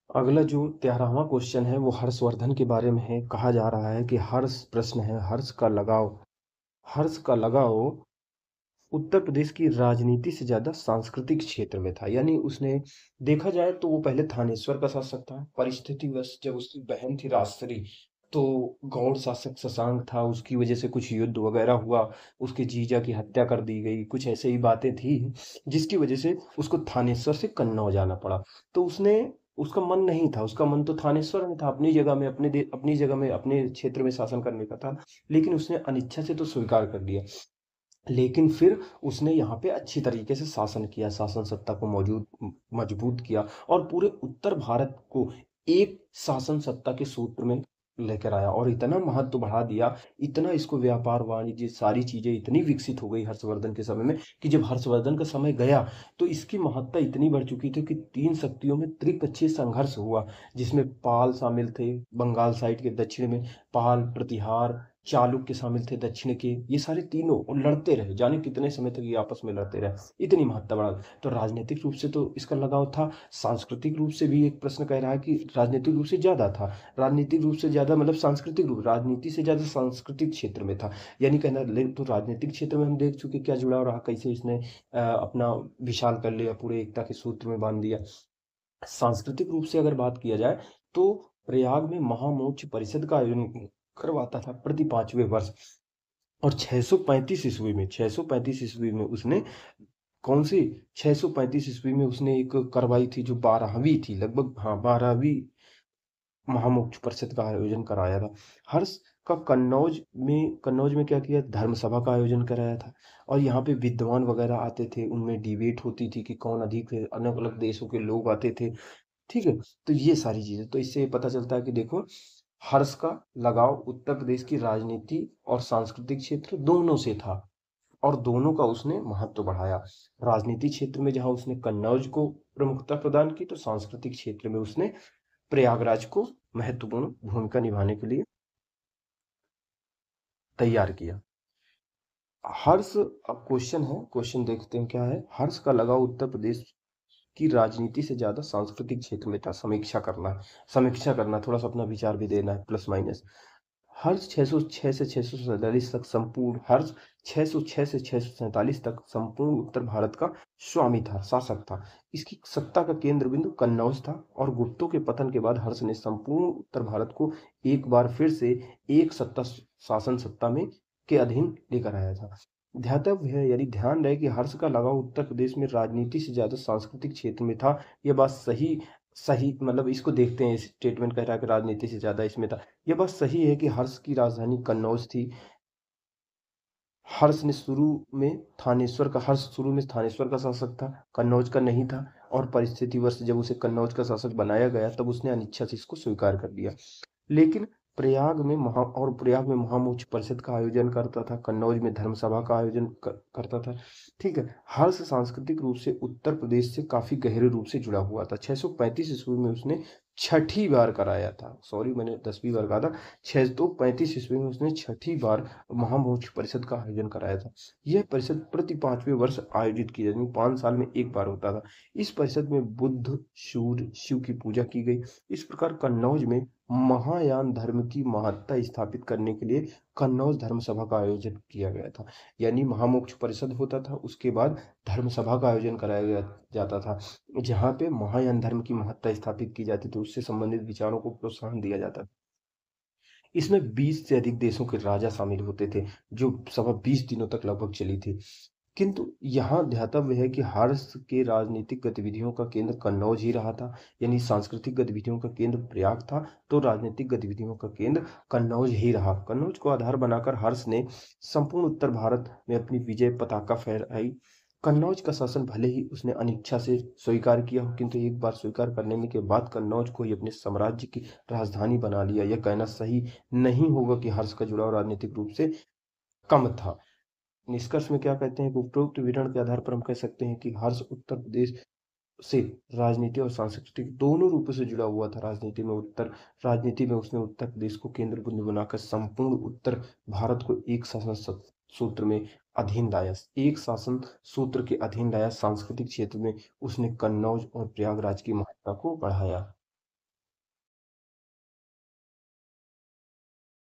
अगला जो 13वां क्वेश्चन है वो हर्षवर्धन के बारे में है। कहा जा रहा है कि हर्ष प्रश्न है, हर्ष का लगाव उत्तर प्रदेश की राजनीति से ज्यादा सांस्कृतिक क्षेत्र में था। यानी उसने देखा जाए तो वो पहले थानेश्वर का शासक था। परिस्थितिवश जब उसकी बहन थी राजश्री, तो गौड़ शासक शशांक था, उसकी वजह से कुछ युद्ध वगैरह हुआ, उसके जीजा की हत्या कर दी गई, कुछ ऐसे ही बातें थी जिसकी वजह से उसको थानेश्वर से कन्नौज जाना पड़ा। तो उसने उसका मन नहीं था, उसका मन तो थानेश्वर में था, अपनी जगह में अपनी जगह में अपने क्षेत्र में शासन करने का था। लेकिन उसने अनिच्छा से तो स्वीकार कर लिया। लेकिन फिर उसने यहाँ पे अच्छी तरीके से शासन किया, शासन सत्ता को मजबूत किया और पूरे उत्तर भारत को एक शासन सत्ता के सूत्र में लेकर आया और इतना महत्व बढ़ा दिया, इतना इसको व्यापार वाणिज्य सारी चीजें इतनी विकसित हो गई हर्षवर्धन के समय में कि जब हर्षवर्धन का समय गया तो इसकी महत्ता इतनी बढ़ चुकी थी कि तीन शक्तियों में त्रिपक्षीय संघर्ष हुआ, जिसमें पाल शामिल थे बंगाल साइड के दक्षिण में, पाल प्रतिहार चालुक्य शामिल थे दक्षिण के। ये सारे तीनों और लड़ते रहे, जाने कितने समय तक ये आपस में लड़ते रहे, इतनी महत्ता बढ़ा। तो राजनीतिक रूप से तो इसका लगाव था, सांस्कृतिक रूप से भी एक प्रश्न कह रहा है कि राजनीतिक रूप से ज्यादा था। राजनीतिक रूप से ज्यादा मतलब सांस्कृतिक रूप, राजनीति से ज्यादा सांस्कृतिक क्षेत्र में था। यानी कहना तो राजनीतिक क्षेत्र में हम देख चुके क्या जुड़ाव रहा, कैसे इसने अपना विशाल कर लिया, पूरे एकता के सूत्र में बांध दिया। सांस्कृतिक रूप से अगर बात किया जाए तो प्रयाग में महामोर्च परिषद का आयोजन करवाता था प्रति 5वें वर्ष। और 635 ईस्वी में उसने कौन सी 635 ईस्वी में उसने एक करवाई थी जो 12वीं थी लगभग, हाँ 12वीं महामोक्ष परिषद का आयोजन कराया था। हर्ष का कन्नौज में क्या किया, धर्म सभा का आयोजन कराया था। और यहाँ पे विद्वान वगैरह आते थे, उनमें डिबेट होती थी कि कौन अधिक है, अलग अलग देशों के लोग आते थे। ठीक है। तो ये सारी चीजें, तो इससे ये पता चलता है कि देखो, हर्ष का लगाव उत्तर प्रदेश की राजनीति और सांस्कृतिक क्षेत्र दोनों से था और दोनों का उसने महत्व बढ़ाया। राजनीति क्षेत्र में जहां उसने कन्नौज को प्रमुखता प्रदान की, तो सांस्कृतिक क्षेत्र में उसने प्रयागराज को महत्वपूर्ण भूमिका निभाने के लिए तैयार किया। हर्ष, अब क्वेश्चन है, क्वेश्चन देखते हैं क्या है। हर्ष का लगाव उत्तर प्रदेश की राजनीति से ज्यादा सांस्कृतिक क्षेत्र में था। समीक्षा करना, थोड़ा सा अपना विचार भी देना है, प्लस माइनस। हर्ष 606 से 647 तक संपूर्ण उत्तर भारत का स्वामी था, शासक था। इसकी सत्ता का केंद्र बिंदु कन्नौज था और गुप्तों के पतन के बाद हर्ष ने संपूर्ण उत्तर भारत को एक बार फिर से एक सत्ता शासन सत्ता में के अधीन लेकर आया था। ध्यातव्य है, यानी ध्यान रहे कि हर्ष का लगाव उत्तर प्रदेश में राजनीति से ज्यादा सांस्कृतिक क्षेत्र में था। यह बात सही सही मतलब इसको देखते हैं, स्टेटमेंट कह रहा है कि राजनीति से ज्यादा इसमें था। यह बात सही है कि हर्ष की राजधानी कन्नौज थी। हर्ष शुरू में थानेश्वर का शासक था, कन्नौज का नहीं था। और परिस्थितिवश जब उसे कन्नौज का शासक बनाया गया तब उसने अनिच्छा से इसको स्वीकार कर लिया। लेकिन प्रयाग में महामोर्च परिषद का आयोजन करता था, कन्नौज में धर्म सभा का आयोजन करता था। ठीक है। हर्ष सांस्कृतिक रूप से उत्तर प्रदेश से काफी गहरे रूप से जुड़ा हुआ था। 635 ईस्वी में उसने छठी बार कराया था, सॉरी मैंने 10वीं बार कहा था। 635 ईस्वी में उसने छठी बार महामोर्च परिषद का आयोजन कराया था। यह परिषद प्रति 5वें वर्ष आयोजित की जाती, 5 साल में एक बार होता था। इस परिषद में बुद्ध, सूर्य, शिव की पूजा की गई। इस प्रकार कन्नौज में महायान धर्म की महत्ता स्थापित करने के लिए कन्नौज धर्म सभा का आयोजन किया गया था। यानी महामोक्ष परिषद होता था, उसके बाद धर्म सभा का आयोजन कराया गया जाता था, जहाँ पे महायान धर्म की महत्ता स्थापित की जाती थी, उससे संबंधित विचारों को प्रोत्साहन दिया जाता था। इसमें 20 से अधिक देशों के राजा शामिल होते थे, जो सभा 20 दिनों तक लगभग चली थी। किंतु यहाँ ध्यातव्य है कि हर्ष के राजनीतिक गतिविधियों का केंद्र कन्नौज ही रहा था। यानी सांस्कृतिक गतिविधियों का केंद्र प्रयाग था, तो राजनीतिक गतिविधियों का केंद्र कन्नौज ही रहा। कन्नौज को आधार बनाकर हर्ष ने संपूर्ण उत्तर भारत में अपनी विजय पताका फहराई। कन्नौज का शासन भले ही उसने अनिच्छा से स्वीकार किया हो, किंतु एक बार स्वीकार करने के बाद कन्नौज को ही अपने साम्राज्य की राजधानी बना लिया। यह कहना सही नहीं होगा कि हर्ष का जुड़ाव राजनीतिक रूप से कम था। निष्कर्ष में क्या कहते हैं कि उपरोक्त विवरण के आधार पर हम कह सकते हैं कि हर्ष उत्तर प्रदेश से राजनीति और सांस्कृतिक दोनों रूपों से जुड़ा हुआ था। राजनीति में उसने उत्तर प्रदेश को केंद्र बिंदु बनाकर संपूर्ण उत्तर भारत को एक सूत्र में अधीन लाया, एक शासन सूत्र के अधीन लाया। सांस्कृतिक क्षेत्र में उसने कन्नौज और प्रयागराज की महत्ता को बढ़ाया।